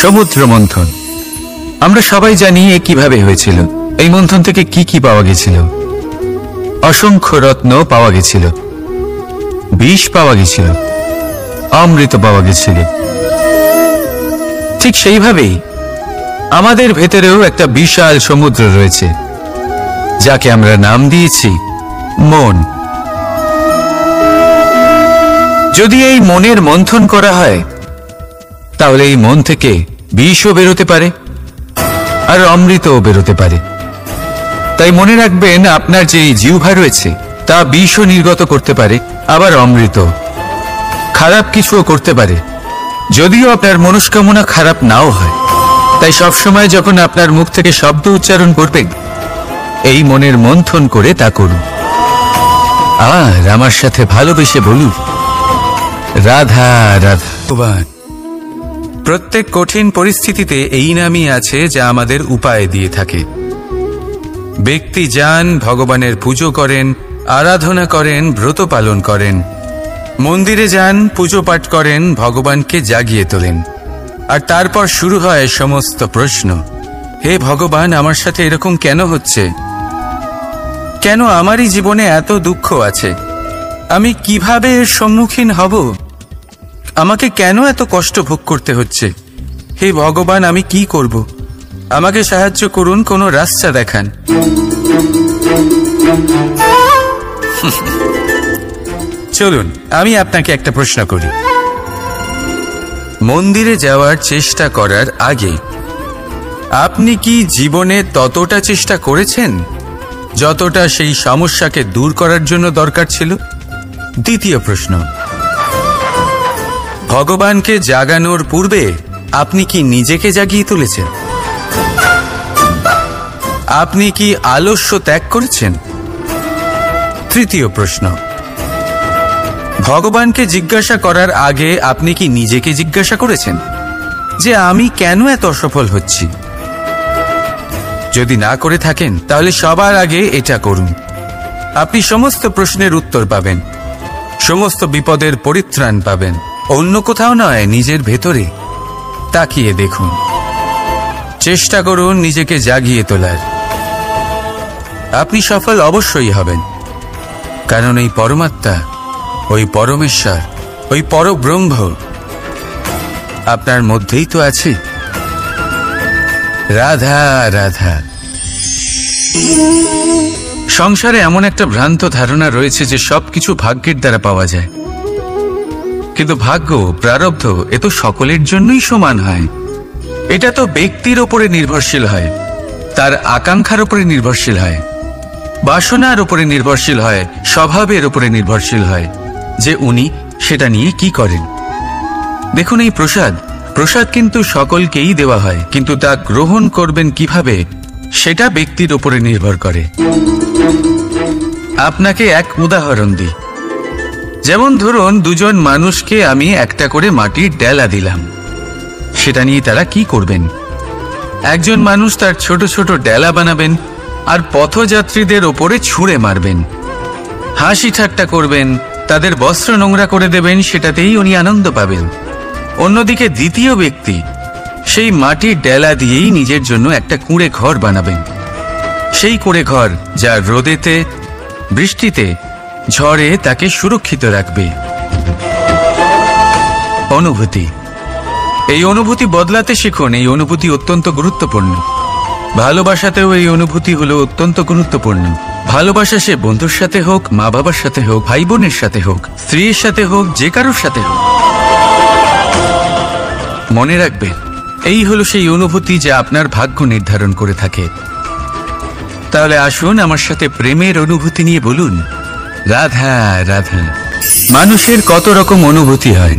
সমুদ্র মন্থন। আমরা সবাই জানি এ কিভাবে হয়েছিল। এই মন্থন থেকে কি কি পাওয়া গেছিল? অসংখ্য রত্ন পাওয়া গেছিল, বিষ পাওয়া গেছিল, অমৃত পাওয়া গেছিল। ঠিক সেইভাবেই আমাদের ভেতরেও একটা বিশাল সমুদ্র রয়েছে, যাকে আমরা নাম দিয়েছি মন। যদি এই মনের মন্থন করা হয়, তাহলে এই মন থেকে বিষও বেরোতে পারে আর অমৃতও বেরোতে পারে। তাই মনে রাখবেন, আপনার যে জিহ্বা রয়েছে তা বিষও নির্গত করতে পারে, আবার অমৃত। খারাপ কিছুও করতে পারে, যদিও আপনার মনস্কামনা খারাপ নাও হয়। তাই সবসময় যখন আপনার মুখ থেকে শব্দ উচ্চারণ করবেন, এই মনের মন্থন করে তা করুন। আর আমার সাথে ভালোবেসে বলুন, রাধা রাধা। প্রত্যেক কঠিন পরিস্থিতিতে এই নামই আছে যা আমাদের উপায় দিয়ে থাকে। ব্যক্তি যান, ভগবানের পুজো করেন, আরাধনা করেন, ব্রত পালন করেন, মন্দিরে যান, পুজো পাঠ করেন, ভগবানকে জাগিয়ে তোলেন। আর তারপর শুরু হয় সমস্ত প্রশ্ন। হে ভগবান, আমার সাথে এরকম কেন হচ্ছে? কেন আমারই জীবনে এত দুঃখ আছে? আমি কিভাবে এর সম্মুখীন হব? আমাকে কেন এত কষ্ট ভোগ করতে হচ্ছে? হে ভগবান, আমি কি করব? আমাকে সাহায্য করুন, কোনো রাস্তা দেখান। চলুন আমি আপনাকে একটা প্রশ্ন করি। মন্দিরে যাওয়ার চেষ্টা করার আগে আপনি কি জীবনে ততটা চেষ্টা করেছেন যতটা সেই সমস্যাকে দূর করার জন্য দরকার ছিল? দ্বিতীয় প্রশ্ন, ভগবানকে জাগানোর পূর্বে আপনি কি নিজেকে জাগিয়ে তুলেছেন? আপনি কি আলস্য ত্যাগ করেছেন? তৃতীয় প্রশ্ন, ভগবানকে জিজ্ঞাসা করার আগে আপনি কি নিজেকে জিজ্ঞাসা করেছেন যে আমি কেন এত অসফল হচ্ছি? যদি না করে থাকেন, তাহলে সবার আগে এটা করুন। আপনি সমস্ত প্রশ্নের উত্তর পাবেন, সমস্ত বিপদের পরিত্রাণ পাবেন। অন্য কোথাও নয়, নিজের ভেতরে তাকিয়ে দেখুন। চেষ্টা করুন নিজেকে জাগিয়ে তোলার। আপনি সফল অবশ্যই হবেন, কারণ এই পরমাত্মা, ওই পরমেশ্বর, ওই পরব্রহ্ম আপনার মধ্যেই তো আছে। রাধা রাধা। সংসারে এমন একটা ভ্রান্ত ধারণা রয়েছে যে সবকিছু ভাগ্যের দ্বারা পাওয়া যায়, কিন্তু ভাগ্য, প্রারব্ধ এ তো সকলের জন্যই সমান হয়। এটা তো ব্যক্তির ওপরে নির্ভরশীল হয়, তার আকাঙ্ক্ষার উপরে নির্ভরশীল হয়, বাসনার উপরে নির্ভরশীল হয়, স্বভাবের উপরে নির্ভরশীল হয় যে উনি সেটা নিয়ে কি করেন। দেখুন, এই প্রসাদ কিন্তু সকলকেই দেওয়া হয়, কিন্তু তা গ্রহণ করবেন কিভাবে সেটা ব্যক্তির উপরে নির্ভর করে। আপনাকে এক উদাহরণ দিই। যেমন ধরুন, দুজন মানুষকে আমি একটা করে মাটির ডেলা দিলাম, সেটা নিয়ে তারা কি করবেন? একজন মানুষ তার ছোট ছোট ডেলা বানাবেন আর পথযাত্রীদের ওপরে ছুঁড়ে মারবেন, হাসি ঠাট্টা করবেন, তাদের বস্ত্র নোংরা করে দেবেন, সেটাতেই উনি আনন্দ পাবেন। অন্যদিকে দ্বিতীয় ব্যক্তি সেই মাটির ডেলা দিয়েই নিজের জন্য একটা কুঁড়ে ঘর বানাবেন। সেই কুঁড়ে ঘর যা রোদেতে, বৃষ্টিতে, ঝড়ে তাকে সুরক্ষিত রাখবে। অনুভূতি, এই অনুভূতি বদলাতে শিখুন। এই অনুভূতি অত্যন্ত গুরুত্বপূর্ণ। ভালোবাসাতেও এই অনুভূতি হলো অত্যন্ত গুরুত্বপূর্ণ। ভালোবাসা সে বন্ধুর সাথে হোক, মা বাবার সাথে হোক, ভাই বোনের সাথে হোক, স্ত্রীর সাথে হোক, যে কারোর সাথে হোক। মনে রাখবেন, এই হলো সেই অনুভূতি যা আপনার ভাগ্য নির্ধারণ করে থাকে। তাহলে আসুন আমার সাথে প্রেমের অনুভূতি নিয়ে বলুন, রাধা রাধা। মানুষের কত রকম অনুভূতি হয়,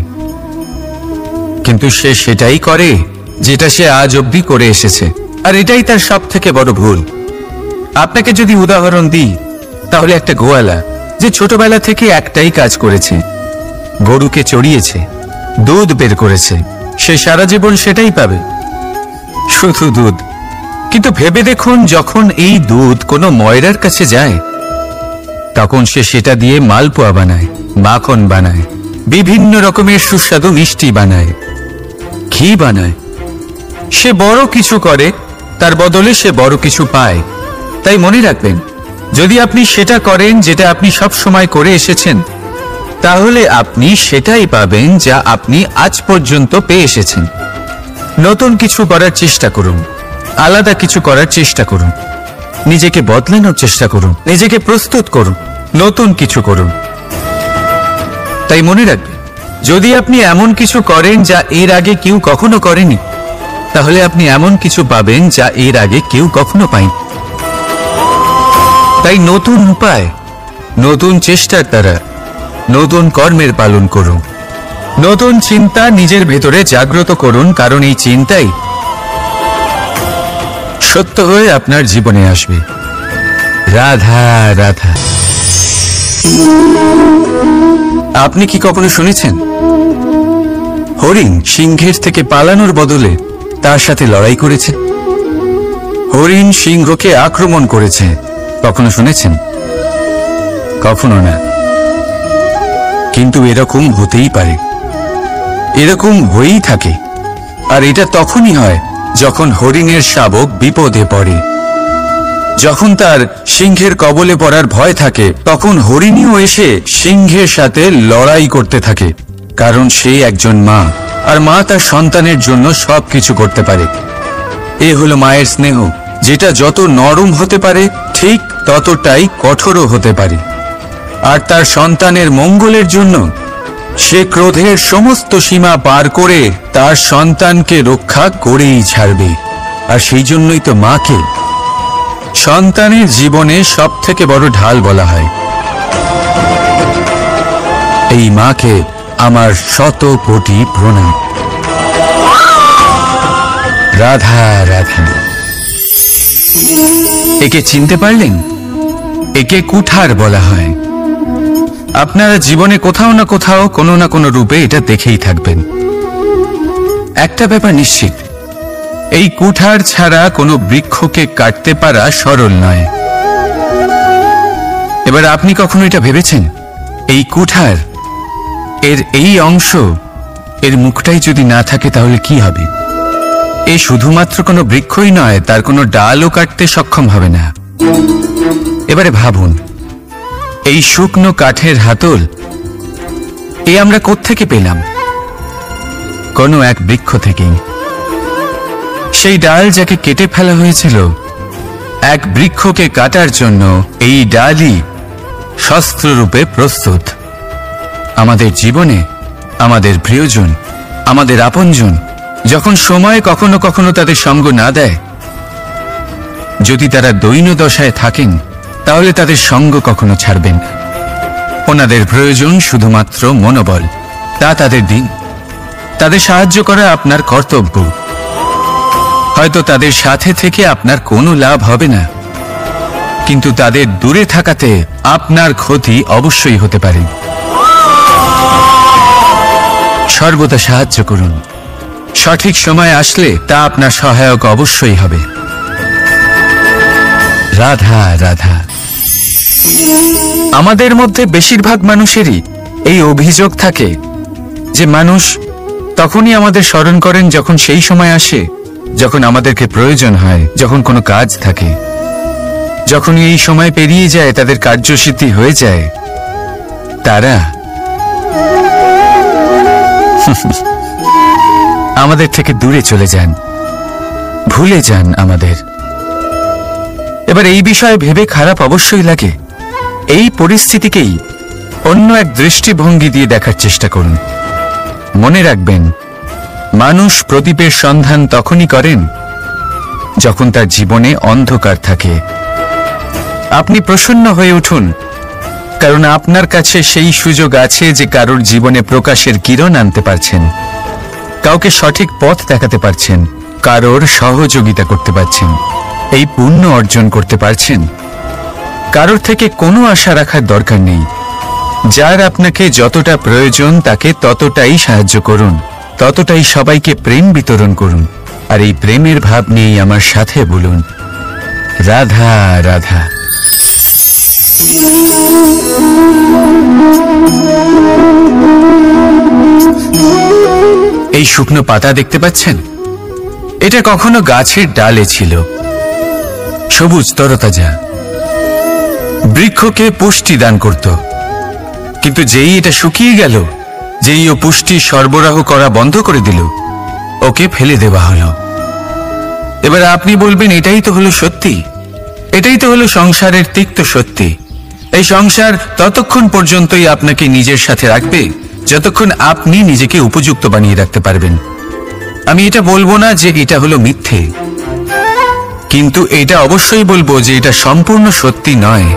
কিন্তু সে সেটাই করে যেটা সে আজ অবধি করে এসেছে, আর এটাই তার সব থেকে বড় ভুল। আপনাকে যদি উদাহরণ দিই, তাহলে একটা গোয়ালা যে ছোটবেলা থেকে একটাই কাজ করেছে, গরুকে চড়িয়েছে, দুধ বের করেছে, সে সারা জীবন সেটাই পাবে, শুধু দুধ। কিন্তু ভেবে দেখুন, যখন এই দুধ কোনো ময়রার কাছে যায়, তখন সে সেটা দিয়ে মালপোয়া বানায়, মাখন বানায়, বিভিন্ন রকমের সুস্বাদু মিষ্টি বানায়, ঘি বানায়, সে বড় কিছু করে, তার বদলে সে বড় কিছু পায়। তাই মনে রাখবেন, যদি আপনি সেটা করেন যেটা আপনি সব সময় করে এসেছেন, তাহলে আপনি সেটাই পাবেন যা আপনি আজ পর্যন্ত পেয়ে এসেছেন। নতুন কিছু করার চেষ্টা করুন, আলাদা কিছু করার চেষ্টা করুন, নিজেকে বদলানোর চেষ্টা করুন, নিজেকে প্রস্তুত করুন, নতুন কিছু করুন। তাই মনে রাখবেন, যদি আপনি এমন কিছু করেন যা এর আগে কেউ কখনো করেনি, তাহলে আপনি এমন কিছু পাবেন যা এর আগে কেউ কখনো পায়নি। তাই নতুন উপায়, নতুন চেষ্টার দ্বারা নতুন কর্মের পালন করুন। নতুন চিন্তা নিজের ভেতরে জাগ্রত করুন, কারণ এই চিন্তাই সত্য হয়ে আপনার জীবনে আসবে। রাধা রাধা। আপনি কি কখনো শুনেছেন হরিণ সিংহের থেকে পালানোর বদলে তার সাথে লড়াই করেছে? হরিণ সিংহকে আক্রমণ করেছে, কখনো শুনেছেন? কখনো না। কিন্তু এরকম হতেই পারে, এরকম হয়েই থাকে। আর এটা তখনই হয় যখন হরিণের শাবক বিপদে পড়ে। যখন তার সিংহের কবলে পড়ার ভয় থাকে, তখন হরিণীও এসে সিংহের সাথে লড়াই করতে থাকে। কারণ সে একজন মা, আর মা তার সন্তানের জন্য সবকিছু করতে পারে। এ হলো মায়ের স্নেহ, যেটা যত নরম হতে পারে ঠিক ততটাই কঠোরও হতে পারে। আর তার সন্তানের মঙ্গলের জন্য সে ক্রোধের সমস্ত সীমা পার করে তার সন্তানকে রক্ষা করেই ছাড়বে। আর সেই জন্যই তো মাকে সন্তানের জীবনে সব থেকে বড় ঢাল বলা হয়। এই মাকে আমার শত কোটি প্রণাম। রাধা রাধা। একে চিনতে পারলেন? একে কুঠার বলা হয়। আপনারা জীবনে কোথাও না কোথাও কোনো না কোনো রূপে এটা দেখেই থাকবেন। একটা ব্যাপার নিশ্চিত, এই কুঠার ছাড়া কোনো বৃক্ষকে কাটতে পারা সরল নয়। এবার আপনি কখনো এটা ভেবেছেন, এই কুঠার এর এই অংশ, এর মুখটাই যদি না থাকে তাহলে কি হবে? এ শুধুমাত্র কোনো বৃক্ষই নয়, তার কোনো ডালও কাটতে সক্ষম হবে না। এবারে ভাবুন, এই শুকনো কাঠের হাতল এ আমরা কোত্থেকে পেলাম? কোনো এক বৃক্ষ থেকেই। সেই ডাল যাকে কেটে ফেলা হয়েছিল, এক বৃক্ষকে কাটার জন্য এই ডালই শস্ত্ররূপে প্রস্তুত। আমাদের জীবনে আমাদের প্রিয়জন, আমাদের আপনজন যখন সময় কখনো কখনো তাদের সঙ্গ না দেয়, যদি তারা দৈন্য দশায় থাকেন, তাহলে তাদের সঙ্গ কখনো ছাড়বেন না। ওনাদের প্রয়োজন শুধুমাত্র মনোবল। তা তাদের দিন, তাদের সাহায্য করা আপনার কর্তব্য। হয়তো তাদের সাথে থেকে আপনার কোনো লাভ হবে না, কিন্তু তাদের দূরে থাকাতে আপনার ক্ষতি অবশ্যই হতে পারে। সর্বদা সাহায্য করুন। সঠিক সময় আসলে তা আপনার সহায়ক অবশ্যই হবে। রাধা রাধা। আমাদের মধ্যে বেশিরভাগ মানুষেরই এই অভিযোগ থাকে যে মানুষ তখনই আমাদের স্মরণ করেন যখন সেই সময় আসে যখন আমাদেরকে প্রয়োজন হয়, যখন কোনো কাজ থাকে। যখনই এই সময় পেরিয়ে যায়, তাদের কার্যসিদ্ধি হয়ে যায়, তারা আমাদের থেকে দূরে চলে যান, ভুলে যান আমাদের। এবার এই বিষয়ে ভেবে খারাপ অবশ্যই লাগে। এই পরিস্থিতিকেই অন্য এক দৃষ্টিভঙ্গি দিয়ে দেখার চেষ্টা করুন। মনে রাখবেন, মানুষ প্রদীপের সন্ধান তখনই করেন যখন তার জীবনে অন্ধকার থাকে। আপনি প্রসন্ন হয়ে উঠুন, কারণ আপনার কাছে সেই সুযোগ আছে যে কারোর জীবনে প্রকাশের কিরণ আনতে পারছেন, কাউকে সঠিক পথ দেখাতে পারছেন, কারোর সহযোগিতা করতে পারছেন, এই পুণ্য অর্জন করতে পারছেন। কারোর থেকে কোনো আশা রাখার দরকার নেই। যার আপনাকে যতটা প্রয়োজন তাকে ততটাই সাহায্য করুন, ততটাই সবাইকে প্রেম বিতরণ করুন। আর এই প্রেমের ভাব নিয়েই আমার সাথে বলুন, রাধা রাধা। এই শুকনো পাতা দেখতে পাচ্ছেন? এটা কখনো গাছের ডালে ছিল, সবুজ তরতাজা, বৃক্ষকে পুষ্টি দান করত। কিন্তু যেই এটা শুকিয়ে গেল, যেই ও পুষ্টি সরবরাহ করা বন্ধ করে দিল, ওকে ফেলে দেওয়া হলো। এবার আপনি বলবেন, এটাই তো হলো সত্যি, এটাই তো হলো সংসারের তিক্ত সত্যি। এই সংসার ততক্ষণ পর্যন্তই আপনাকে নিজের সাথে রাখবে যতক্ষণ আপনি নিজেকে উপযুক্ত বানিয়ে রাখতে পারবেন। আমি এটা বলবো না যে এটা হলো মিথ্যে, কিন্তু এটা অবশ্যই বলবো যে এটা সম্পূর্ণ সত্যি নয়।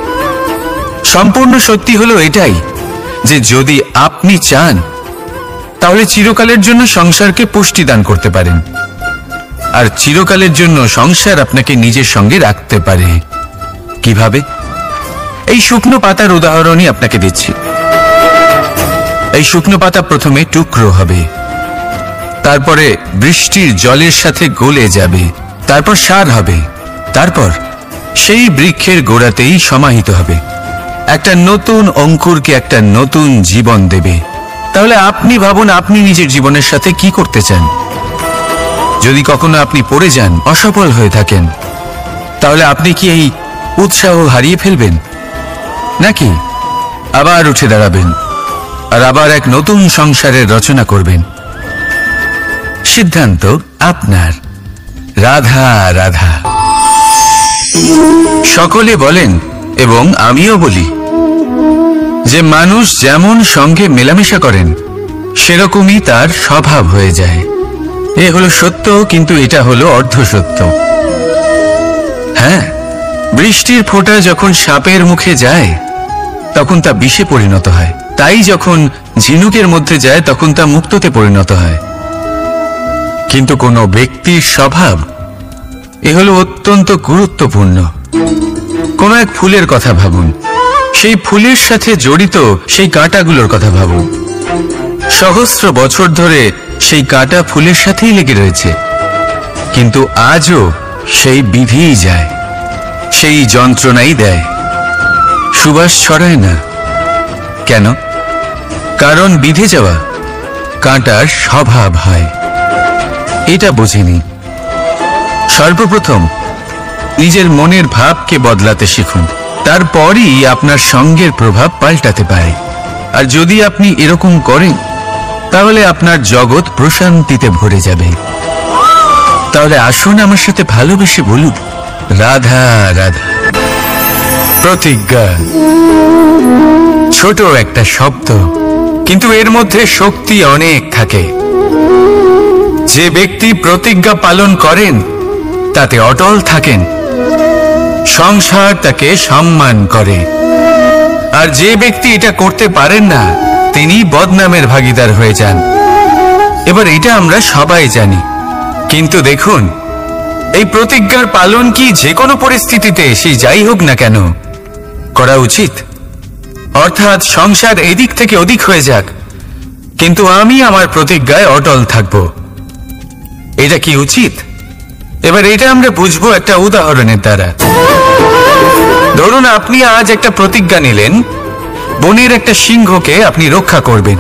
সম্পূর্ণ সত্যি হলো এটাই যে যদি আপনি চান তাহলে চিরকালের জন্য সংসারকে পুষ্টি দান করতে পারেন, আর চিরকালের জন্য সংসার আপনাকে নিজের সঙ্গে রাখতে পারে। কিভাবে? এই শুকনো পাতার উদাহরণই আপনাকে দিচ্ছি। এই শুকনো পাতা প্রথমে টুকরো হবে, তারপরে বৃষ্টির জলের সাথে গলে যাবে, তারপর সার হবে, তারপর সেই বৃক্ষের গোড়াতেই সমাহিত হবে, একটা নতুন অঙ্কুরকে একটা নতুন জীবন দেবে। তাহলে আপনি ভাবুন, আপনি নিজের জীবনের সাথে কি করতে চান? যদি কখনো আপনি পড়ে যান, অসফল হয়ে থাকেন, তাহলে আপনি কি এই উৎসাহ হারিয়ে ফেলবেন, নাকি আবার উঠে দাঁড়াবেন আর আবার এক নতুন সংসারের রচনা করবেন? সিদ্ধান্ত আপনার। রাধা রাধা। সকলে বলেন এবং আমিও বলি যে মানুষ যেমন সঙ্গে মেলামেশা করেন সেরকমই তার স্বভাব হয়ে যায়। এ হলো সত্য, কিন্তু এটা হলো অর্ধ সত্য। হ্যাঁ, বৃষ্টির ফোঁটা যখন সাপের মুখে যায় তখন তা বিষে পরিণত হয়, তাই যখন ঝিনুকের মধ্যে যায় তখন তা মুক্ততে পরিণত হয়। কিন্তু কোনো ব্যক্তির স্বভাব এ হলো অত্যন্ত গুরুত্বপূর্ণ। কোন এক ফুলের কথা ভাবুন, সেই ফুলের সাথে জড়িত সেই কাঁটাগুলোর কথা ভাবুন। সহস্র বছর ধরে সেই কাঁটা ফুলের সাথেই লেগে রয়েছে, কিন্তু আজও সেই বিধিই যায়, সেই যন্ত্রণাই দেয়, সুবাস ছড়ায় না। কেন? কারণ বিধে যাওয়া কাঁটার স্বভাব হয়। এটা বুঝিনি। সর্বপ্রথম নিজের মনের ভাবকে বদলাতে শিখুন, তারপরই আপনার সঙ্গের প্রভাব পাল্টাতে পারে। আর যদি আপনি এরকম করেন তাহলে আপনার জগৎ প্রশান্তিতে ভরে যাবে। তাহলে আসুন আমার সাথে ভালোবেসে বলুন, রাধা রাধা। প্রতিজ্ঞা ছোট একটা শব্দ, কিন্তু এর মধ্যে শক্তি অনেক থাকে। যে ব্যক্তি প্রতিজ্ঞা পালন করেন তাতে অটল থাকেন, সংসার তাকে সম্মান করে। আর যে ব্যক্তি এটা করতে পারেন না তিনি বদনামের ভাগীদার হয়ে যান। এবার এটা আমরা সবাই জানি, কিন্তু দেখুন, এই প্রতিজ্ঞার পালন কি যে কোনো পরিস্থিতিতে সে যাই হোক না কেন করা উচিত? অর্থাৎ সংসার এদিক থেকে ওদিক হয়ে যাক, কিন্তু আমি আমার প্রতিজ্ঞায় অটল থাকব, এটা কি উচিত? এবার এটা আমরা বুঝবো একটা উদাহরণের দ্বারা। ধরুন আপনি আজ একটা প্রতিজ্ঞা নিলেন, বনের একটা সিংহকে আপনি রক্ষা করবেন।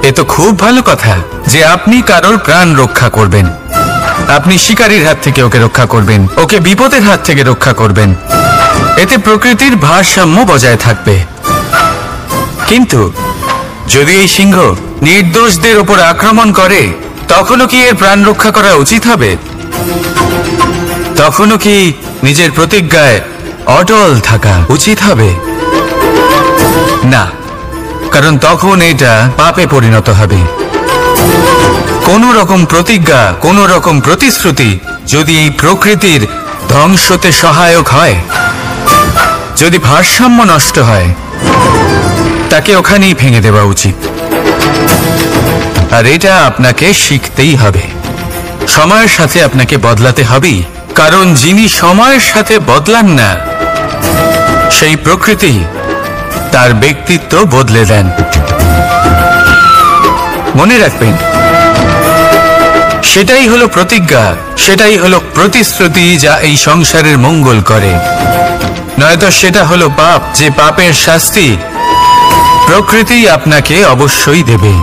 এ তো খুব ভালো কথা যে আপনি কারোর প্রাণ রক্ষা করবেন, আপনি শিকারীর হাত থেকে ওকে রক্ষা করবেন, ওকে বিপদের হাত থেকে রক্ষা করবেন। এতে প্রকৃতির ভারসাম্য বজায় থাকবে। কিন্তু যদি এই সিংহ নির্দোষদের উপর আক্রমণ করে তখনও কি এর প্রাণ রক্ষা করা উচিত হবে? তখনও কি নিজের প্রতিজ্ঞায় অটল থাকা উচিত হবে? না, কারণ তখন এটা পাপে পরিণত হবে। কোন রকম প্রতিজ্ঞা, কোন রকম প্রতিশ্রুতি যদি এই প্রকৃতির ধ্বংসতে সহায়ক হয়, যদি ভারসাম্য নষ্ট হয়, তাকে ওখানেই ভেঙে দেওয়া উচিত। আর এটা আপনাকে শিখতেই হবে, সময়ের সাথে আপনাকে বদলাতে হবেই। কারণ যিনি সময়ের সাথে বদলান না সেই প্রকৃতি তার ব্যক্তিত্ব বদলে দেন। মনে রাখবেন, সেটাই হলো প্রতিজ্ঞা, সেটাই হলো প্রতিশ্রুতি যা এই সংসারের মঙ্গল করে। নয়তো সেটা হলো পাপ, যে পাপের শাস্তি প্রকৃতি আপনাকে অবশ্যই দেবে।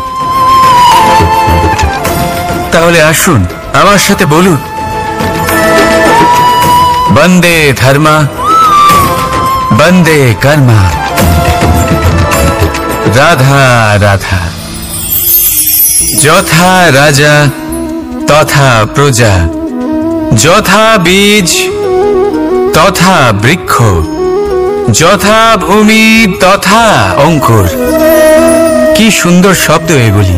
তাহলে আসুন আমার সাথে বলুন, বন্দে ধর্মা বন্দে কর্মা, রাধা রাধা। যথা রাজা তথা প্রজা, যথা বীজ তথা বৃক্ষ, যথা ভূমি তথা অঙ্কুর। কি সুন্দর শব্দ এগুলি,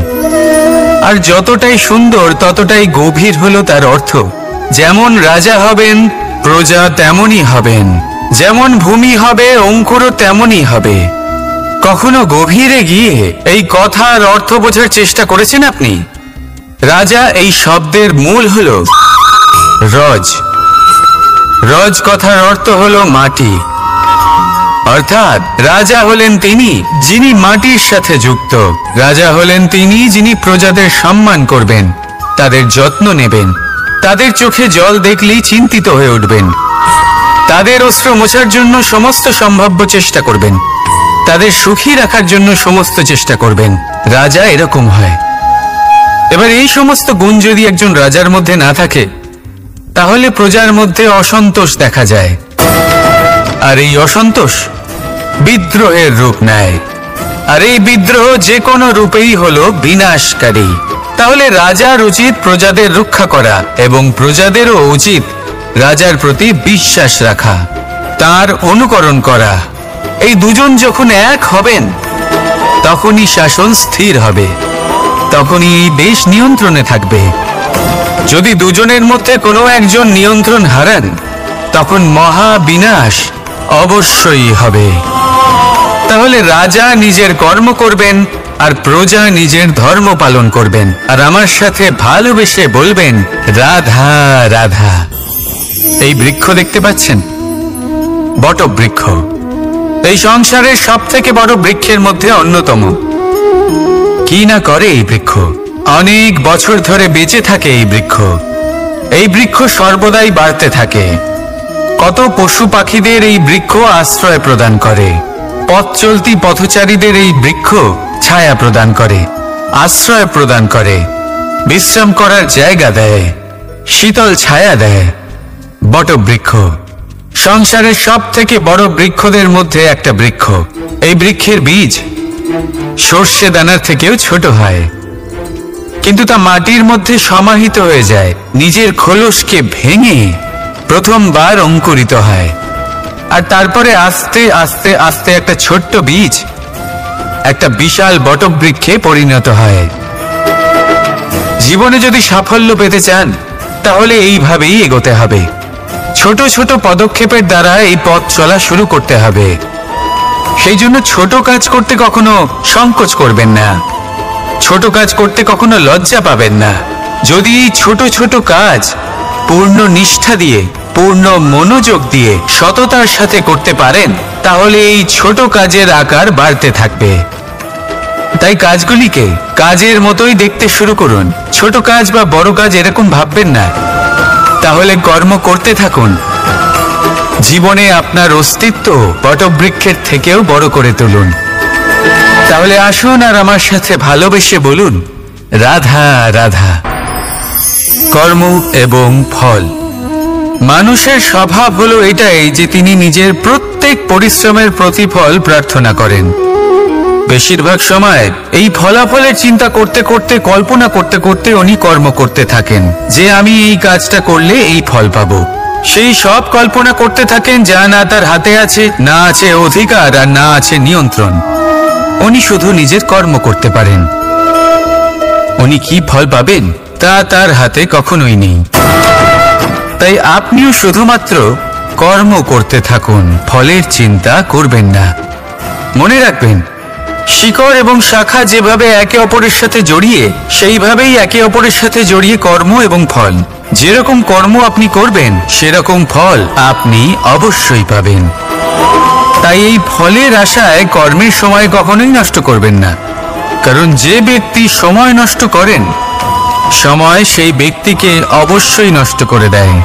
আর যতটাই সুন্দর ততটাই গভীর হলো তার অর্থ। যেমন রাজা হবেন প্রজা তেমনই হবেন, যেমন ভূমি হবে অঙ্কুরও তেমনই হবে। কখনো গভীরে গিয়ে এই কথার অর্থ বোঝার চেষ্টা করেছেন আপনি? রাজা এই শব্দের মূল হলো রজ। রজ কথার অর্থ হলো মাটি, অর্থাৎ রাজা হলেন তিনি যিনি মাটির সাথে যুক্ত। রাজা হলেন তিনি যিনি প্রজাদের সম্মান করবেন, তাদের যত্ন নেবেন, তাদের চোখে জল দেখলেই চিন্তিত হয়ে উঠবেন, তাদের অশ্রু মোছার জন্য সমস্ত সম্ভাব্য চেষ্টা করবেন, তাদের সুখী রাখার জন্য সমস্ত চেষ্টা করবেন। রাজা এরকম হয়। এবার এই সমস্ত গুণ যদি একজন রাজার মধ্যে না থাকে, তাহলে প্রজার মধ্যে অসন্তোষ দেখা যায়, আর এই অসন্তোষ বিদ্রোহের রূপ নেয়, আর এই বিদ্রোহ যে কোনো রূপেই হলো বিনাশকারী। তাহলে রাজার উচিত প্রজাদের রক্ষা করা, এবং প্রজাদেরও উচিত রাজার প্রতি বিশ্বাস রাখা, তার অনুকরণ করা। এই দুজন যখন এক হবেন, তখনই শাসন স্থির হবে, তখনই এই দেশ নিয়ন্ত্রণে থাকবে। যদি দুজনের মধ্যে কোনো একজন নিয়ন্ত্রণ হারান, তখন মহা বিনাশ অবশ্যই হবে। তাহলে রাজা নিজের কর্ম করবেন আর প্রজা নিজের ধর্ম পালন করবেন, আর আমার সাথে ভালোবেসে বলবেন রাধা রাধা। এই বৃক্ষ দেখতে পাচ্ছেন, বটবৃক্ষ। এই সংসারের সব থেকে বড় বৃক্ষের মধ্যে অন্যতম। কি না করে এই বৃক্ষ? অনেক বছর ধরে বেঁচে থাকে এই বৃক্ষ। এই বৃক্ষ সর্বদাই বাড়তে থাকে। কত পশু পাখিদের এই বৃক্ষ আশ্রয় প্রদান করে। পথ চলতি পথচারীদের এই বৃক্ষ ছায়া প্রদান করে, আশ্রয় প্রদান করে, বিশ্রাম করার জায়গা দেয়, শীতল ছায়া দেয়। বটবৃক্ষ সংসারের সব থেকে বড় বৃক্ষদের মধ্যে একটা বৃক্ষ। এই বৃক্ষের বীজ সর্ষে দানার থেকেও ছোট হয়, কিন্তু তা মাটির মধ্যে সমাহিত হয়ে যায়, নিজের খোলসকে ভেঙে প্রথমবার অঙ্কুরিত হয়, আর তারপরে আস্তে আস্তে আস্তে একটা ছোট্ট বীজ একটা বিশাল বটবৃক্ষে পরিণত হয়। জীবনে যদি সাফল্য পেতে চান, তাহলে এইভাবেই এগোতে হবে। ছোট ছোট পদক্ষেপের দ্বারা এই পথ চলা শুরু করতে হবে। সেই জন্য ছোট কাজ করতে কখনো সংকোচ করবেন না, ছোট কাজ করতে কখনো লজ্জা পাবেন না। যদি এই ছোট ছোট কাজ পূর্ণ নিষ্ঠা দিয়ে, পূর্ণ মনোযোগ দিয়ে, সততার সাথে করতে পারেন, তাহলে এই ছোট কাজের আকার বাড়তে থাকবে। তাই কাজগুলিকে কাজের মতোই দেখতে শুরু করুন। ছোট কাজ বা বড় কাজ এরকম ভাববেন না। তাহলে কর্ম করতে থাকুন। জীবনে আপনার অস্তিত্ব বটবৃক্ষের থেকেও বড় করে তুলুন। তাহলে আসুন আর আমার সাথে ভালোবেসে বলুন রাধা রাধা। কর্ম এবং ফল। মানুষের স্বভাব হলো এটাই যে তিনি নিজের প্রত্যেক পরিশ্রমের প্রতিফল প্রার্থনা করেন। বেশিরভাগ সময় এই ফলাফলের চিন্তা করতে করতে, কল্পনা করতে করতে উনি কর্ম করতে থাকেন, যে আমি এই কাজটা করলে এই ফল পাবো। সেই সব কল্পনা করতে থাকেন যা না তার হাতে আছে, না আছে অধিকার, আর না আছে নিয়ন্ত্রণ। উনি শুধু নিজের কর্ম করতে পারেন। উনি কি ফল পাবেন তা তার হাতে কখনোই নেই। তাই আপনিও শুধুমাত্র কর্ম করতে থাকুন, ফলের চিন্তা করবেন না। মনে রাখবেন, শিকড় এবং শাখা যেভাবে একে অপরের সাথে জড়িয়ে, সেইভাবেই একে অপরের সাথে জড়িয়ে কর্ম এবং ফল। যেরকম কর্ম আপনি করবেন, সেরকম ফল আপনি অবশ্যই পাবেন। তাই এই ফলের আশায় কর্মের সময় কখনোই নষ্ট করবেন না, কারণ যে ব্যক্তি সময় নষ্ট করেন, সময় সেই ব্যক্তিকে অবশ্যই নষ্ট করে দেয়।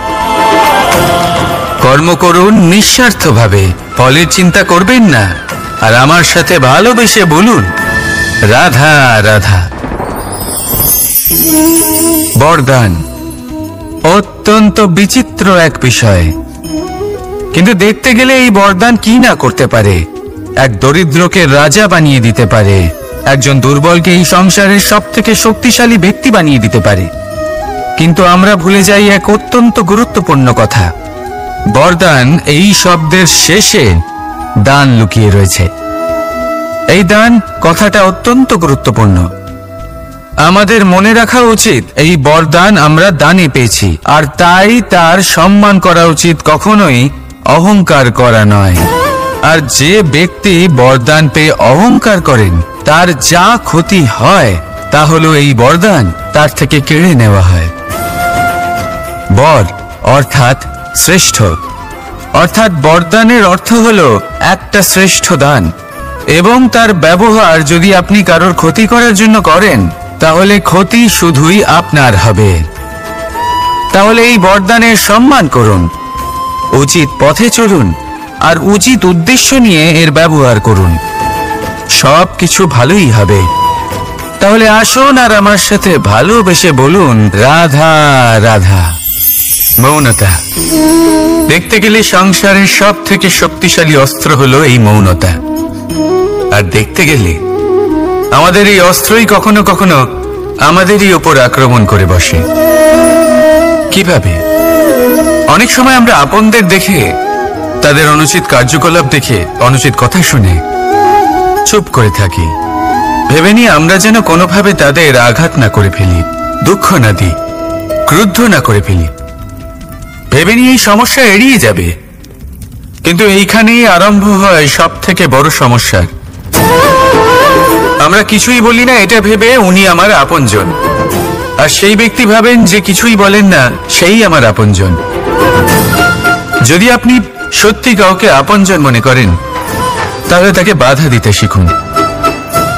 কর্ম করুন নিঃস্বার্থভাবে, ফলের চিন্তা করবেন না, আর আমার সাথে ভালোবেসে বলুন রাধা রাধা। বরদান। অত্যন্ত বিচিত্র এক বিষয়। কিন্তু দেখতে গেলে এই বরদান কি না করতে পারে। এক দরিদ্রকে রাজা বানিয়ে দিতে পারে, একজন দুর্বলকে এই সংসারের সবথেকে শক্তিশালী ব্যক্তি বানিয়ে দিতে পারে। কিন্তু আমরা ভুলে যাই এক অত্যন্ত গুরুত্বপূর্ণ কথা। বরদান এই শব্দের শেষে দান লুকিয়ে রয়েছে। এই দান কথাটা অত্যন্ত গুরুত্বপূর্ণ। আমাদের মনে রাখা উচিত এই বরদান আমরা দানে পেয়েছি, আর তাই তার সম্মান করা উচিত, কখনোই অহংকার করা নয়। আর যে ব্যক্তি বরদান পেয়ে অহংকার করেন তার যা ক্ষতি হয় তা হলো এই বরদান তার থেকে কেড়ে নেওয়া হয়। বর অর্থাৎ শ্রেষ্ঠ, অর্থাৎ বরদানের অর্থ হলো একটা শ্রেষ্ঠ দান, এবং তার ব্যবহার যদি আপনি কারোর ক্ষতি করার জন্য করেন তাহলে ক্ষতি শুধুই আপনার হবে। তাহলে এই বরদানের সম্মান করুন, উচিত পথে চলুন, আর উচিত উদ্দেশ্য নিয়ে এর ব্যবহার করুন, সব কিছু ভালোই হবে। তাহলে আসুন আর আমার সাথে ভালোবেসে বলুন, রাধা রাধা। মৌনতা। দেখতে গেলে সংসারের সব থেকে শক্তিশালী অস্ত্র হলো এই মৌনতা। আর দেখতে গেলে আমাদের এই অস্ত্রই কখনো কখনো আমাদেরই উপর আক্রমণ করে বসে। কিভাবে? অনেক সময় আমরা আপনদের দেখে, তাদের অনুচিত কার্যকলাপ দেখে, অনুচিত কথা শুনে চুপ করে থাকি, ভেবে নিয়ে আমরা যেন কোনোভাবে তাদের আঘাত না করে ফেলি, দুঃখ না দিই, ক্রুদ্ধ না করে ফেলি, ভেবে নিয়ে এই সমস্যা এড়িয়ে যাবে। কিন্তু এইখানেই আরম্ভ হয় সব থেকে বড় সমস্যা। আমরা কিছুই বলি না এটা ভেবে উনি আমার আপনজন, আর সেই ব্যক্তি ভাবেন যে কিছুই বলেন না সেই আমার আপনজন। যদি আপনি সত্যি কাউকে আপনজন মনে করেন তাহলে তাকে বাধা দিতে শিখুন,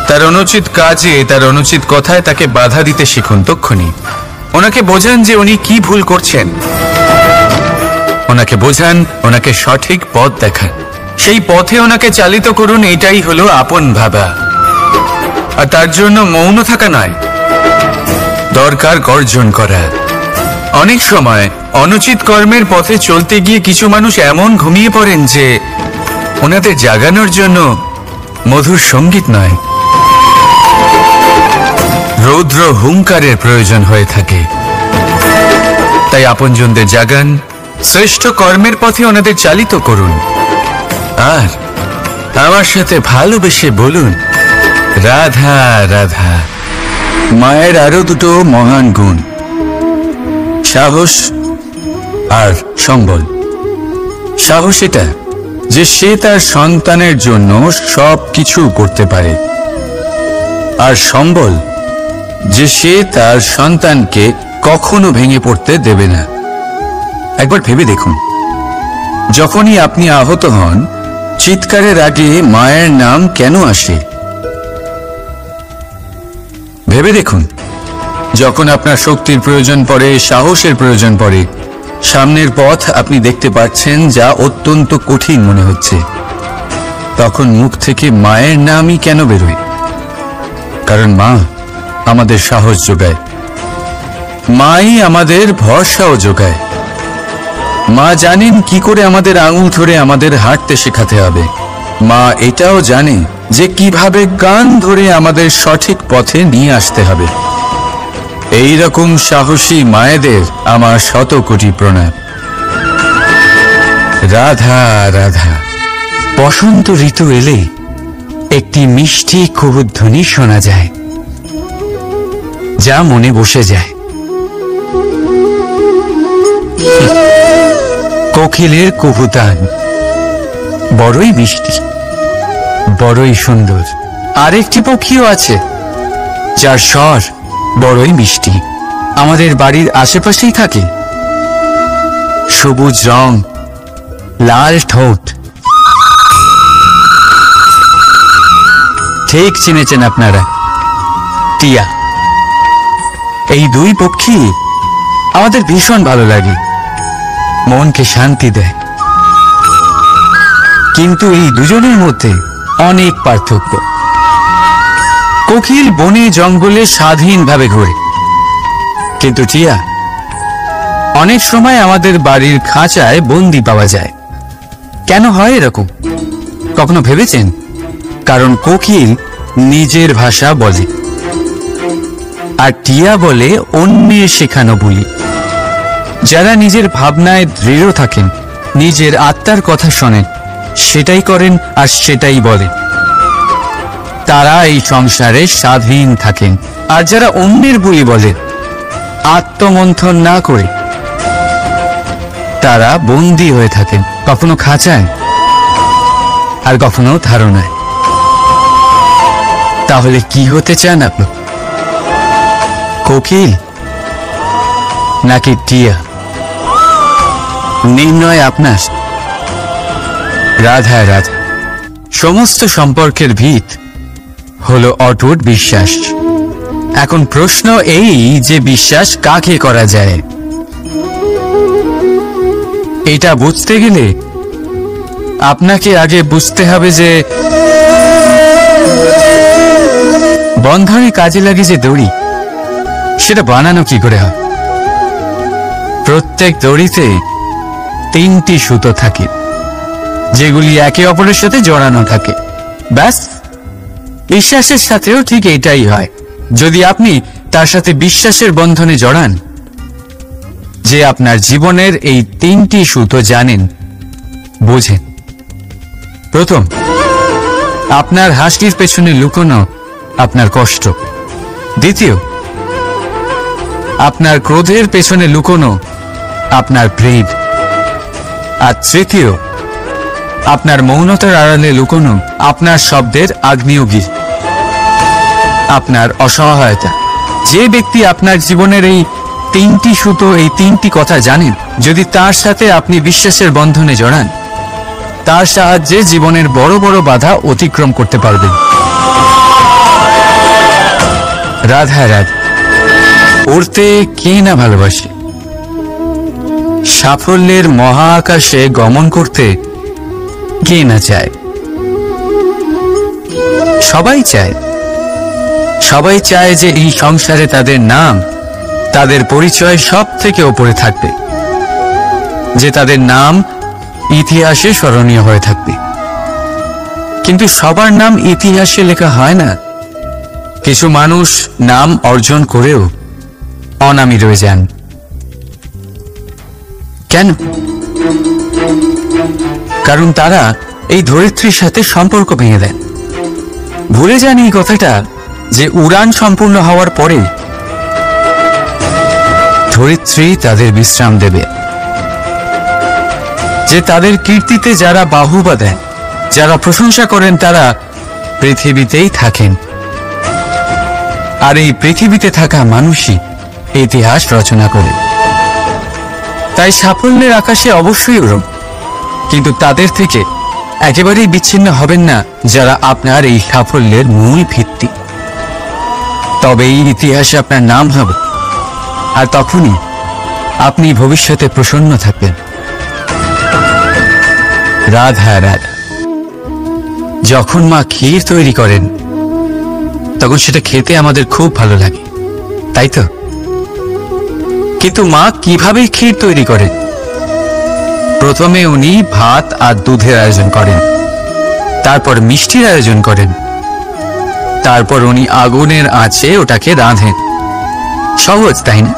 তার অনুচিত কাজে, তার অনুচিত কথায় তাকে বাধা দিতে শিখুন। তক্ষুনি ওনাকে বোঝান যে উনি কি ভুল করছেন, ওনাকে বোঝান, ওনাকে সঠিক পথ দেখান, সেই পথে ওনাকে চালিত করুন। এটাই হলো আপন ভাবা। আর তার জন্য মৌন থাকা নয়, দরকার গর্জন করা। অনেক সময় অনুচিত কর্মের পথে চলতে গিয়ে কিছু মানুষ এমন ঘুমিয়ে পড়েন যে ওনাদের জাগানোর জন্য মধুর সঙ্গীত নয়, রৌদ্র হুঙ্কারের প্রয়োজন হয়ে থাকে। তাই আপনজনদের জাগান, শ্রেষ্ঠ কর্মের পথে ওনাদের চালিত করুন, আর আমার সাথে ভালোবেসে বলুন, রাধা রাধা। মায়ের আরো দুটো মহান গুণ, সাহস আর সম্বল। সাহস এটা যে সে তার সন্তানের জন্য সব কিছু করতে পারে, আর সম্বল যে সে তার সন্তানকে কখনো ভেঙে পড়তে দেবে না। একবার ভেবে দেখুন, যখনই আপনি আহত হন চিৎকারের আগে মায়ের নাম কেন আসে? ভেবে দেখুন, যখন আপনার শক্তির প্রয়োজন পড়ে, সাহসের প্রয়োজন পড়ে, সামনের পথ আপনি দেখতে পাচ্ছেন যা অত্যন্ত কঠিন মনে হচ্ছে, তখন মুখ থেকে মায়ের নামই কেন বেরোয়? কারণ মা আমাদের সাহস যোগায়, মাই আমাদের ভরসাও যোগায়। মা জানেন কি করে আমাদের আঙুল ধরে আমাদের হাঁটতে শেখাতে হবে। মা এটাও জানে যে কিভাবে কান ধরে আমাদের সঠিক পথে নিয়ে আসতে হবে। এই রকম সাহসী মায়েদের আমার শত কোটি প্রণাম। রাধা রাধা। বসন্ত ঋতু এলে একটি মিষ্টি কুহুধ্বনি শোনা যায়, যা মনে বসে যায়। কোকিলের কুহুতান বড়ই মিষ্টি, বড়ই সুন্দর। আরেকটি পক্ষীও আছে যার স্বর বড়ই মিষ্টি, আমাদের বাড়ির আশেপাশেই থাকে। সবুজ রং, লাল ঠোঁট। ঠিক চিনেছেন আপনারা, টিয়া। এই দুই পক্ষী আমাদের ভীষণ ভালো লাগে, মনকে শান্তি দেয়। কিন্তু এই দুজনের মধ্যে অনেক পার্থক্য। কোকিল বনে জঙ্গলে স্বাধীনভাবে ঘোরে, কিন্তু টিয়া অনেক সময় আমাদের বাড়ির খাঁচায় বন্দি পাওয়া যায়। কেন হয় এরকম? কখনো ভেবেছেন? কারণ কোকিল নিজের ভাষা বলে, আর টিয়া বলে অন্যের শেখানো বুলি। যারা নিজের ভাবনায় দৃঢ় থাকেন, নিজের আত্মার কথা শোনেন, সেটাই করেন আর সেটাই বলেন, তারা এই সংসারে স্বাধীন থাকেন। আর যারা অন্যের বুলি বলেন, আত্মমন্থন না করে, তারা বন্দী হয়ে থাকেন, কখনো খাঁচায় আর কখনো ধারণায়। তাহলে কি হতে চান আপনি? কোকিল নাকি টিয়া? নির্ণয় আপনার। রাধা রাধা। সমস্ত সম্পর্কের ভিত হলো অটুট বিশ্বাস। এখন প্রশ্ন এই যে বিশ্বাস কাকে করা যায়? এটা বুঝতে গেলে আপনাকে আগে বুঝতে হবে যে বন্ধনে কাজে লাগে যে দড়ি, সেটা বানানো কি করে হয়? প্রত্যেক দড়িতে 3টি সুতো থাকে, যেগুলি একে অপরের সাথে জড়ানো থাকে। ব্যাস, বিশ্বাসের সাথেও ঠিক এটাই হয়। যদি আপনি তার সাথে বিশ্বাসের বন্ধনে জড়ান যে আপনার জীবনের এই 3টি সুতো জানেন, বোঝেন। প্রথম, আপনার হাসির পেছনে লুকোনো আপনার কষ্ট। দ্বিতীয়, আপনার ক্রোধের পেছনে লুকোনো আপনার প্রেম। আর তৃতীয়, আপনার মৌনতার আড়ালে লুকোনো আপনার শব্দের আগ্নেয়গিরি, আপনার অসহায়তা। যে ব্যক্তি আপনার জীবনের এই 3টি সুতো, এই 3টি কথা জানেন, যদি তার সাথে আপনি বিশ্বাসের বন্ধনে জড়ান, তার সাহায্যে জীবনের বড় বড় বাধা অতিক্রম করতে পারবেন। রাধা রাধা। উড়তে কে না ভালোবাসে? সাফল্যের মহাকাশে গমন করতে কে না চায়? সবাই চায়। সবাই চায় যে এই সংসারে তাদের নাম, তাদের পরিচয় সব থেকে ওপরে থাকবে, যে তাদের নাম ইতিহাসে স্মরণীয় হয়ে থাকবে। কিন্তু সবার নাম ইতিহাসে লেখা হয় না। কিছু মানুষ নাম অর্জন করেও অনামী রয়ে যান। কেন? কারণ তারা এই ধরিত্রীর সাথে সম্পর্ক ভেঙে দেন। ভুলে যান এই কথাটা যে উড়ান সম্পূর্ণ হওয়ার পরে ধরিত্রী তাদের বিশ্রাম দেবে, যে তাদের কীর্তিতে যারা বাহুবা দেন, যারা প্রশংসা করেন, তারা পৃথিবীতেই থাকেন। আর এই পৃথিবীতে থাকা মানুষই ইতিহাস রচনা করে। তাই সাফল্যের আকাশে অবশ্যই উড়ুন, কিন্তু তাদের থেকে একেবারেই বিচ্ছিন্ন হবেন না যারা আপনার এই সাফল্যের মূল ভিত্তি। তবেই ইতিহাসে আপনার নাম হবে, আর তখনই আপনি ভবিষ্যতে প্রসন্ন থাকবেন। রাধা রাধা। যখন মা ক্ষীর তৈরি করেন, তখন সেটা খেতে আমাদের খুব ভালো লাগে, তাই তো? কিন্তু মা কিভাবে ক্ষীর তৈরি করেন? প্রথমে উনি ভাত আর দুধের আয়োজন করেন, তারপর মিষ্টির আয়োজন করেন, তারপর উনি আগুনের আঁচে ওটাকে রাঁধেন। সহজ, তাই না?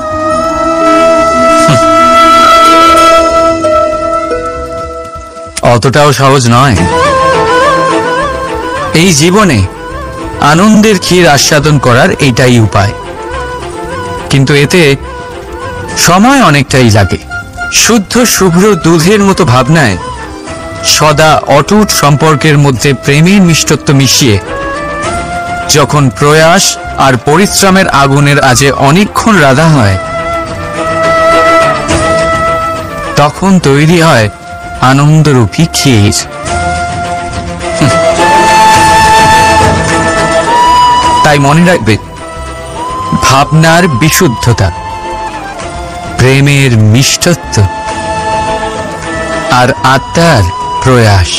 অতটাও সহজ নয়। এই জীবনে আনন্দের ক্ষীর আস্বাদন করার এটাই উপায়, কিন্তু এতে সময় অনেকটাই লাগে। শুদ্ধ শুভ্র দুধের মতো ভাবনায় সদা অটুট সম্পর্কের মধ্যে প্রেমের মিষ্টত্ব মিশিয়ে যখন প্রয়াস আর পরিশ্রমের আগুনের আজে অনেকক্ষণ রাধা হয়, তখন তৈরি হয় আনন্দরূপী ক্ষীর। তাই মনে রাখবে, ভাবনার বিশুদ্ধতা, প্রেমের মিষ্টত্ব আর আত্মার প্রয়াস,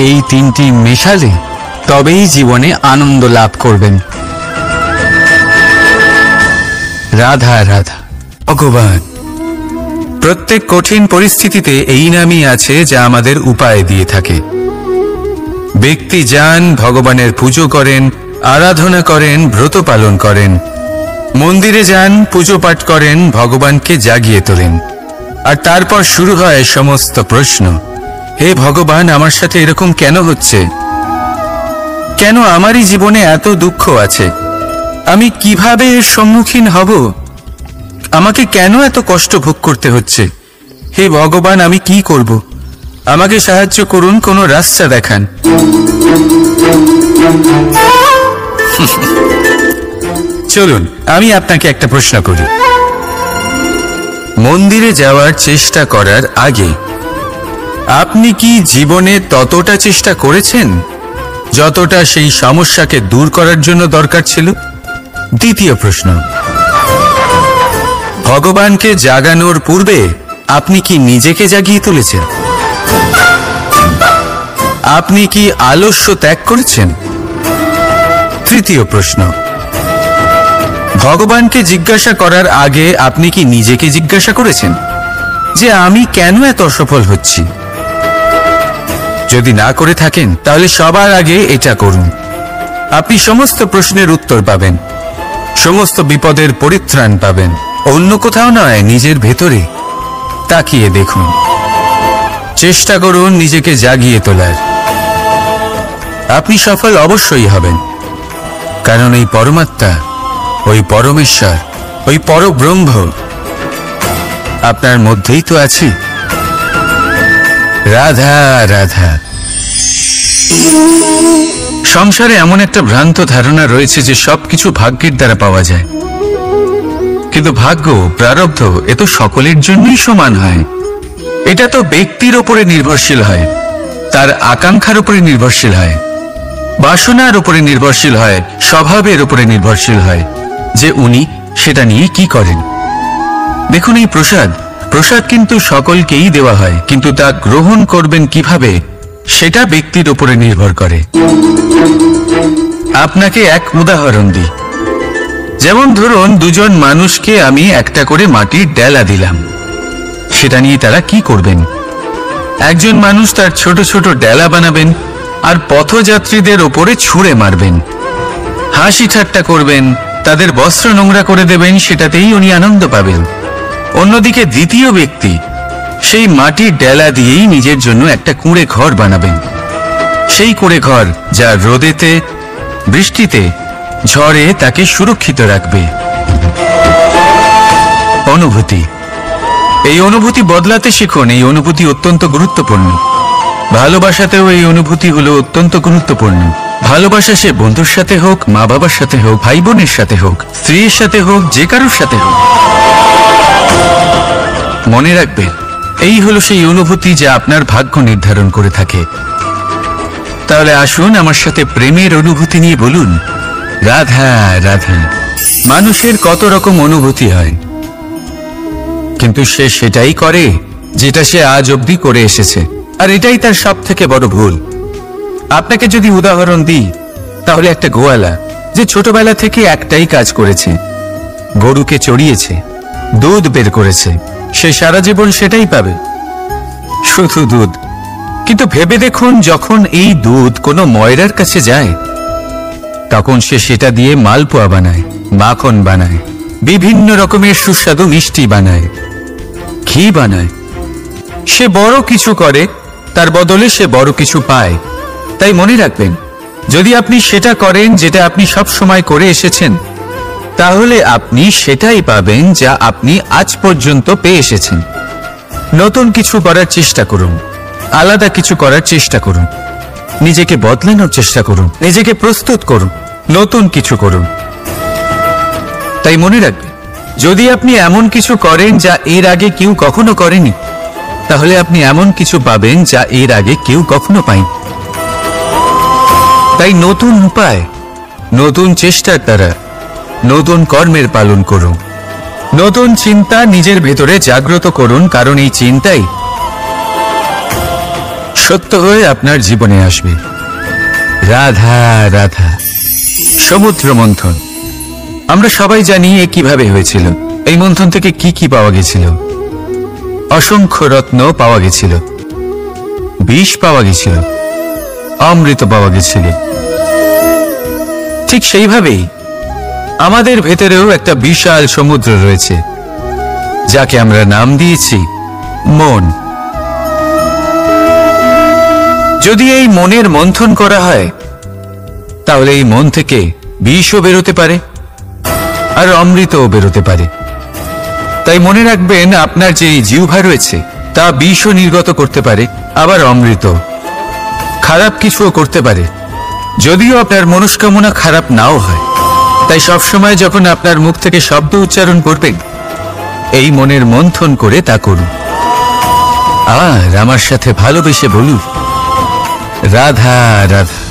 এই 3টি মেশালে তবেই জীবনে আনন্দ লাভ করবেন। রাধা রাধা। ভগবান প্রত্যেক কঠিন পরিস্থিতিতে এই নামই আছে যা আমাদের উপায় দিয়ে থাকে। ব্যক্তি যান, ভগবানের পুজো করেন, আরাধনা করেন, ব্রত পালন করেন, মন্দিরে যান, পুজো পাঠ করেন, ভগবানকে জাগিয়ে তোলেন, আর তারপর শুরু হয় সমস্ত প্রশ্ন। হে ভগবান, আমার সাথে এরকম কেন হচ্ছে? কেন আমারই জীবনে এত দুঃখ আছে? আমি কিভাবে এর সম্মুখীন হব? আমাকে কেন এত কষ্ট ভোগ করতে হচ্ছে? হে ভগবান, আমি কি করব? আমাকে সাহায্য করুন, কোনো রাস্তা দেখান। চলুন আমি আপনাকে একটা প্রশ্ন করি। মন্দিরে যাওয়ার চেষ্টা করার আগে আপনি কি জীবনে ততটা চেষ্টা করেছেন যতটা সেই সমস্যাকে দূর করার জন্য দরকার ছিল? দ্বিতীয় প্রশ্ন, ভগবানকে জাগানোর পূর্বে আপনি কি নিজেকে জাগিয়ে তুলেছেন? আপনি কি আলস্য ত্যাগ করেছেন? তৃতীয় প্রশ্ন, ভগবানকে জিজ্ঞাসা করার আগে আপনি কি নিজেকে জিজ্ঞাসা করেছেন যে আমি কেন এত অসফল হচ্ছি? যদি না করে থাকেন তাহলে সবার আগে এটা করুন। আপনি সমস্ত প্রশ্নের উত্তর পাবেন, সমস্ত বিপদের পরিত্রাণ পাবেন। অন্য কোথাও নয়, নিজের ভেতরে তাকিয়ে দেখুন। চেষ্টা করুন নিজেকে জাগিয়ে তোলার। আপনি সফল অবশ্যই হবেন, কারণ এই পরমাত্মা, ওই পরমেশ্বর, ওই পরব্রহ্ম আপনার মধ্যেই তো আছে। রাধা রাধা। সংসারে এমন একটা ভ্রান্ত ধারণা রয়েছে যে সবকিছু ভাগ্যের দ্বারা পাওয়া যায়, কিন্তু ভাগ্য, প্রারব্ধ এ তো সকলের জন্যই সমান হয়। এটা তো ব্যক্তির উপরে নির্ভরশীল হয়, তার আকাঙ্ক্ষার উপরে নির্ভরশীল হয়, বাসনার উপরে নির্ভরশীল হয়, স্বভাবের উপরে নির্ভরশীল হয় যে উনি সেটা নিয়ে কি করেন। দেখুন, এই প্রসাদ কিন্তু সকলকেই দেওয়া হয়, কিন্তু তা গ্রহণ করবেন কিভাবে সেটা ব্যক্তির উপরে নির্ভর করে। আপনাকে এক উদাহরণ দিই। যেমন ধরুন, দুজন মানুষকে আমি একটা করে মাটির ডেলা দিলাম, সেটা নিয়ে তারা কি করবেন? একজন মানুষ তার ছোট ছোট ডেলা বানাবেন আর পথযাত্রীদের ওপরে ছুঁড়ে মারবেন, হাসি ঠাট্টা করবেন, তাদের বস্ত্র নোংরা করে দেবেন, সেটাতেই উনি আনন্দ পাবেন। অন্যদিকে দ্বিতীয় ব্যক্তি সেই মাটির ডেলা দিয়েই নিজের জন্য একটা কুঁড়ে ঘর বানাবেন। সেই কুঁড়ে ঘর যা রোদেতে, বৃষ্টিতে, ঝড়ে তাকে সুরক্ষিত রাখবে। অনুভূতি, এই অনুভূতি বদলাতে শিখুন। এই অনুভূতি অত্যন্ত গুরুত্বপূর্ণ। ভালোবাসাতেও এই অনুভূতি হলো অত্যন্ত গুরুত্বপূর্ণ। ভালোবাসা সে বন্ধুর সাথে হোক, মা বাবার সাথে হোক, ভাই বোনের সাথে হোক, স্ত্রীর সাথে হোক, যে কারোর সাথে হোক, মনে রাখবে এই হলো সেই অনুভূতি যা আপনার ভাগ্য নির্ধারণ করে থাকে। তাহলে আসুন আমার সাথে প্রেমের অনুভূতি নিয়ে বলুন, রাধা রাধা। মানুষের কত রকম অনুভূতি হয়, কিন্তু সে সেটাই করে যেটা সে আজ অবধি করে এসেছে, আর এটাই তার সব থেকে বড় ভুল। আপনাকে যদি উদাহরণ দিই, তাহলে একটা গোয়ালা যে ছোটবেলা থেকে একটাই কাজ করেছে, গরুকে চড়িয়েছে, দুধ বের করেছে, সে সারা জীবন সেটাই পাবে, শুধু দুধ। কিন্তু ভেবে দেখুন, যখন এই দুধ কোনো ময়রার কাছে যায়, তখন সে সেটা দিয়ে মালপোয়া বানায়, মাখন বানায়, বিভিন্ন রকমের সুস্বাদু মিষ্টি বানায়, ঘি বানায়। সে বড় কিছু করে, তার বদলে সে বড় কিছু পায়। তাই মনে রাখবেন, যদি আপনি সেটা করেন যেটা আপনি সব সময় করে এসেছেন, তাহলে আপনি সেটাই পাবেন যা আপনি আজ পর্যন্ত পেয়ে এসেছেন। নতুন কিছু করার চেষ্টা করুন, আলাদা কিছু করার চেষ্টা করুন, নিজেকে বদলানোর চেষ্টা করুন, নিজেকে প্রস্তুত করুন, নতুন কিছু করুন। তাই মনে রাখবেন, যদি আপনি এমন কিছু করেন যা এর আগে কেউ কখনো করেনি, তাহলে আপনি এমন কিছু পাবেন যা এর আগে কেউ কখনো পায়নি। তাই নতুন উপায়, নতুন চেষ্টার দ্বারা নতুন কর্মের পালন করুন। নতুন চিন্তা নিজের ভেতরে জাগ্রত করুন, কারণ এই চিন্তাই সত্য হয়ে আপনার জীবনে আসবে। রাধা রাধা। সমুদ্র মন্থন, আমরা সবাই জানি এ কিভাবে হয়েছিল, এই মন্থন থেকে কি কি পাওয়া গেছিল। অসংখ্য রত্ন পাওয়া গেছিল, বিষ পাওয়া গেছিল, অমৃত পাওয়া গেছিল। ঠিক সেইভাবেই আমাদের ভেতরেও একটা বিশাল সমুদ্র রয়েছে, যাকে আমরা নাম দিয়েছি মন। যদি এই মনের মন্থন করা হয়, তাহলে এই মন থেকে বিষও বেরোতে পারে আর অমৃতও বেরোতে পারে। তাই মনে রাখবেন, আপনার যে জিহ্বা রয়েছে তা বিষও নির্গত করতে পারে, আবার অমৃত। খারাপ কিছুও করতে পারে, যদিও আপনার মনস্কামনা খারাপ নাও হয়। তাই সবসময় যখন আপনার মুখ থেকে শব্দ উচ্চারণ করবেন, এই মনের মন্থন করে তা করুন। আর আমার সাথে ভালোবেসে বলুন, রাধা রাধা।